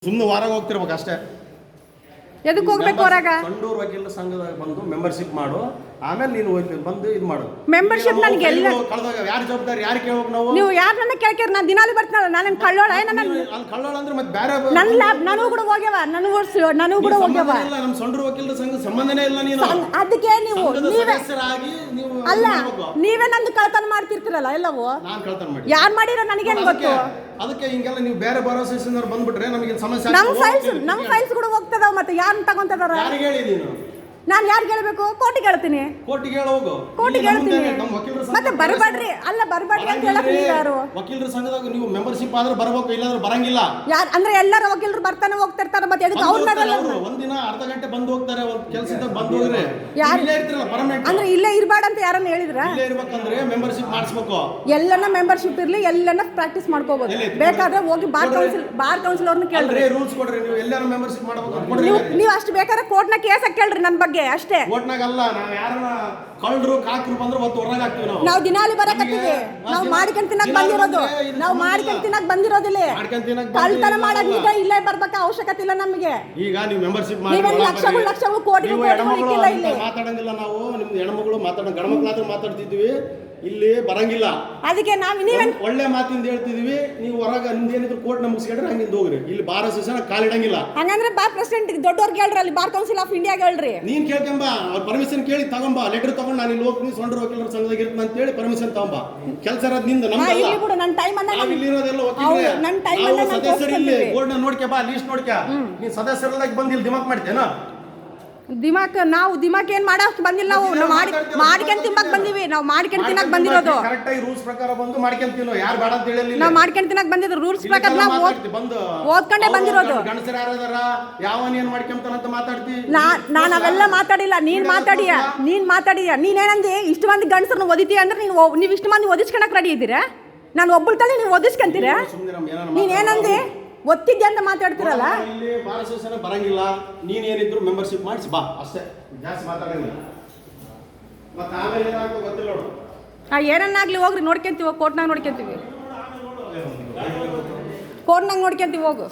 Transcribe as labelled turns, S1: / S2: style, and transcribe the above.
S1: ಸುಮ್ಮನೆ ಹೊರಗೆ ಹೋಗ್ತಿರ್ಬೇಕು ಅಷ್ಟೇ.
S2: ಎದಕ್ಕೆ ಹೋಗ್ಬೇಕು ಹೊರಗ?
S1: ಸಂಡೂರು ವಕೀಲರ ಸಂಘದಾಗ ಬಂದು ಮೆಂಬರ್ಶಿಪ್ ಮಾಡು, ಆಮೇಲೆ ನೀನು ಬಂದು ಇದು ಮಾಡು.
S2: ಮೆಂಬರ್ಶಿಪ್ ನನಗೆ ಎಲ್ಲ
S1: ಕಳೆದಾಗ ಯಾರು ಜವಾಬ್ದಾರಿ, ಯಾರು ಕೇಳ್ಬೇಕು ನಾವು?
S2: ನೀವು ಯಾರನ್ನ ಕೇಳ್ಕೇರಿ? ನಾನು ದಿನಾಲಿ ಬರ್ತಾನಲ್ಲ, ನಾನು ಕಳ್ಳೋಳ
S1: ಅಲ್ಲಿ ಕಳ್ಳೋಳ ಅಂದ್ರೆ ಮತ್ತೆ ಬೇರೆ
S2: ನನ್ನ ಲ್ಯಾಬ್ ನನಗೂ ಕೂಡ ಹೋಗ್ಯವ, ನನಗೂ ಕೂಡ ಹೋಗ್ಯವ.
S1: ನಮ್ಮ ಸಂಡೂರು ವಕೀಲರ ಸಂಘ ಸಂಬಂಧನೇ ಇಲ್ಲ. ನೀನು
S2: ಅದಕ್ಕೆ ನೀವು
S1: ಸದಸ್ಯರಾಗಿ ನೀವು
S2: ಅಲ್ಲ, ನೀವೇ ನಂದು ಕಳ್ತನ ಮಾಡ್ತಿರ್ತೀರಲ್ಲ ಎಲ್ಲವೂ.
S1: ನಾನು ಕಳ್ತನ ಮಾಡಿ
S2: ಯಾರು ಮಾಡಿರೋ ನನಗೇನು ಗೊತ್ತು?
S1: ಅದಕ್ಕೆ ಹಿಂಗೆಲ್ಲ ನೀವು ಬೇರೆ ಭರವಸೆಯಿಂದ ಬಂದ್ಬಿಟ್ರೆ ನಮಗೆ ಸಮಸ್ಯೆ.
S2: ನಮ್ಮ ಫೈಲ್ಸ್ ಕೂಡ ಹೋಗ್ತದಾವ, ಮತ್ತೆ ಯಾರನ್ನ ತಗೊಂತದಾರ?
S1: ಯಾರಿಗೆ ಹೇಳಿ ನೀನು?
S2: ನಾನು ಯಾರಿಗೆ ಹೇಳ್ಬೇಕು? ಕೋರ್ಟಿಗೆ ಹೇಳ್ತೀನಿ.
S1: ಕೋರ್ಟಿಗೆ ಹೇಳೋಗು,
S2: ಕೋರ್ಟಿಗೆ ಹೇಳ್ತೀನಿ. ಮತ್ತೆ ಬರಬೇಡ್ರಿ, ಅಲ್ಲ ಬರಬೇಡ್ರಿ ಅಂತ ಹೇಳಕ್ ನೀವು ಯಾರು?
S1: ವಕೀಲರ ಸಂಘದಾಗ ನೀವು ಮೆಂಬರ್ಶಿಪ್ ಆದ್ರೆ ಬರಬೇಕು, ಇಲ್ಲಾಂದ್ರೆ ಬರಂಗಿಲ್ಲ.
S2: ಯಾರು ಅಂದ್ರೆ ಎಲ್ಲರ ವಕೀಲರು ಬರ್ತಾನೆ ಹೋಗ್ತಿರ್ತಾರೆ, ಮತ್ತೆ ಅದಕ್ಕೆ
S1: ಒಂದಿನ ಅರ್ಧ ಗಂಟೆ ಬಂದು ಹೋಗ್ತಾರೆ, ಒಂದು ಕೆಲಸದ ಬಂದು ಹೋಗ್ರೆ ಇಲ್ಲೇ ಇರ್ತಿರಲ್ಲ ಪರ್ಮನೆಂಟ್.
S2: ಅಂದ್ರೆ ಇಲ್ಲೇ ಇರಬೇಡ ಅಂತ ಯಾರನ್ನ ಹೇಳಿದ್ರ?
S1: ಇಲ್ಲೇ ಇರ್ಬೇಕಂದ್ರೆ ಮೆಂಬರ್ಶಿಪ್ ಮಾಡಿಸ್ಬೇಕು.
S2: ಎಲ್ಲನ ಮೆಂಬರ್ಶಿಪ್ ಇರ್ಲಿ, ಎಲ್ಲನ ಪ್ರಾಕ್ಟೀಸ್ ಮಾಡ್ಕೋಬಹುದು. ಬೇಕಾದ್ರೆ ಹೋಗಿ ಬಾರ್ ಕೌನ್ಸಿಲ್ ಅವ್ರನ್ನ ಕೇಳ್ರಿ,
S1: ರೂಲ್ಸ್ ಕೊಡ್ರಿ. ನೀವು ಎಲ್ಲಾರು ಮೆಂಬರ್ಶಿಪ್ ಮಾಡಬೇಕು.
S2: ನೀವು ಅಷ್ಟು ಬೇಕಾದ್ರೆ ಕೋರ್ಟ್ನ ಕೇಸ್ ಕೇಳ್ರಿ ನನ್ನ ಬಗ್ಗೆ ಅಷ್ಟೇ.
S1: ಕೋರ್ಟ್ನಾಗಲ್ಲ, ನಾವು ಯಾರನ್ನ ಕಳ್ಳರು ಕಾಕರು ಬಂದ್ರೆ ಒತ್ತು ಹೊರಗೆ ಹಾಕ್ತೀವಿ.
S2: ನಾವು ದಿನಾಲಿ ಬರಕತ್ತೀವಿ. ನಾವು ಮಾಡ್ಕೊಂಡ್ ತಿನ್ನಕ್ ಬಂದಿರೋದು, ನಾವು ಮಾಡ್ಕೊಂಡ್ ತಿನ್ನಕ್ ಬಂದಿರೋದಿಲ್ಲ. ಕಳ್ತನ ಮಾಡಕ್ ಈಗ ಇಲ್ಲೇ ಬರ್ಬೇಕ ಅವಶ್ಯಕತೆ ಇಲ್ಲ ನಮಗೆ.
S1: ಈಗ ನೀವು ಮೆಂಬರ್ಶಿಪ್
S2: ಲಕ್ಷಗಳು ಕೋಟಿಗಳು
S1: ಮಾತಾಡಂಗಿಲ್ಲ. ನಾವು ನಿಮ್ದು ಹೆಣ್ಮಗಳು ಮಾತಾಡೋ, ಗಂಡ ಮಕ್ಕಳಾದ್ರೂ ಮಾತಾಡ್ತಿದ್ವಿ, ಇಲ್ಲಿ ಬರಂಗಿಲ್ಲ.
S2: ಅದಕ್ಕೆ ನೀವೇನ್
S1: ಒಳ್ಳೆ ಮಾತಿಂದ ಹೇಳ್ತಿದ್ವಿ. ನೀವು ಹೊರಗ ನಿಮ್ದೇನಿದ್ರು ಕೋರ್ಟ್ ಮುಗಿಸ್ಕೊಂಡ್ರೆ ಹಂಗಿಂದ ಹೋಗ್ರಿ. ಇಲ್ಲಿ ಬಾರ್ ಅಸೋಸಿಯೇಷನ್ ಕಾಲಿಡಂಗಿಲ್ಲ.
S2: ಹಂಗಂದ್ರೆ ಬಾರ್ ಪ್ರೆಸಿಡೆಂಟ್ ದೊಡ್ಡವ್ರಿಗೆ ಹೇಳ್ರಿ, ಅಲ್ಲಿ ಬಾರ್ ಕೌನ್ಸಿಲ್ ಆಫ್ ಇಂಡಿಯಾಗೆ ಹೇಳ್ರಿ.
S1: ನೀನ್ ಕೇಳ್ಕೊಂಬ, ಅವ್ರ ಪರ್ಮಿಷನ್ ಕೇಳಿ ತಗೊಂಬ, ಲೆಟರ್ ತಗೊಂಡು ನಾನು ಇಲ್ಲಿ ಹೋಗ್ತೀನಿ ಸಂಡೂರು ವಕೀಲರ ಸಂಘದಾಗ ಇರ್ತೀನಿ ಅಂತ ಹೇಳಿ ಪರ್ಮಿಷನ್ ತಗೊಂಬ. ಕೆಲಸ ಇರೋದು ನಿಂದ,
S2: ನನ್ನ ಟೈಮ್
S1: ಇಲ್ಲಿರೋದೆಲ್ಲ ವಕೀಲರೇ ಸದಸ್ಯರು. ಇಲ್ಲಿ ಬೋರ್ಡ್ ನೋಡ್ಕೆ ಬಾ, ಲೀಸ್ಟ್ ನೋಡ್ಕ. ನೀನ್ ಸದಸ್ಯರದಾಗ ಬಂದು ಇಲ್ಲಿ ದಿಮಾಕ್ ಮಾಡ್ತೇನ?
S2: ದಿಮಾಕ್ ಏನ್ ಮಾಡಕ್ ಬಂದಿಲ್ಲ. ನಾವು ಮಾಡ್ಕೊಂಡ್ ತಿನ್ನಕ್ ಬಂದಿವಿ. ನಾವು ಮಾಡ್ಕೊಂಡ್ ತಿನ್ನಕ್ ಬಂದಿರೋದು.
S1: ಕರೆಕ್ಟ್ ಆಗಿ ರೂಲ್ಸ್ ಪ್ರಕಾರ ಬಂದು ಮಾಡ್ಕೊಂಡ್ ತಿನ್ನೋ, ಯಾರು ಬೇಡ ಅಂತ ಹೇಳಿಲ್ಲ.
S2: ನಾವು ಮಾಡ್ಕೊಂಡ್ ತಿನ್ನಕ್ ಬಂದಿದ್ರು ರೂಲ್ಸ್ ಪ್ರಕಾರ. ನಾವು ಓದ್ಕೊಂಡೇ ಬಂದಿರೋದು.
S1: ಗಣಸರು ಯಾರದಾರ, ಯಾವನ್ ಏನ್ ಮಾಡ್ಕೊಂತಾನಂತ ಮಾತಾಡ್ತಿ.
S2: ನಾನು ಅವೆಲ್ಲ ಮಾತಾಡಿಲ್ಲ. ನೀನ್ ಮಾತಾಡಿಯ. ನೀನೇನಂದಿ ಇಷ್ಟು ಮಂದಿ ಗಂಡಸರನ್ನ ಓದಿತೀಯ ಅಂದ್ರೆ ನೀವು ಇಷ್ಟು ಮಂದಿ ಓದಿಸ್ಕೊಳಕ್ ರೆಡಿ ಇದ್ದೀರಾ? ನಾನು ಒಬ್ಬಳ ತಲೆ ನೀವು ಓದಿಸ್ಕೊಂತೀರಾ? ನೀನೇನಂದಿ ಒತ್ತಿದ್ದೆ ಅಂತ ಮಾತಾಡ್ತಿರಲ್ಲ.
S1: ಇಲ್ಲಿ ಬಾರ್ ಅಸೋಸಿಯೇಷನ್ ಬರಂಗಿಲ್ಲ. ನೀನ್ ಏನಿದ್ರು ಮೆಂಬರ್ಶಿಪ್ ಮಾಡಿಸಿ ಬಾ ಅಷ್ಟೇ, ಜಾಸ್ತಿ ಮಾತಾಡಂಗಿಲ್ಲ. ಮತ್ತೆ ಆಮೇಲೆ ಏನಾಗ್ತೋ ಗೊತ್ತಿಲ್ಲ ನೋಡು.
S2: ಏನನ್ನಾಗ್ಲಿ ಹೋಗ್ರಿ, ನೋಡ್ಕೊಂತೀವಿ. ಕೋರ್ಟ್ನಾಗ ನೋಡ್ಕೊಂತೀವಿ, ಹೋಗು.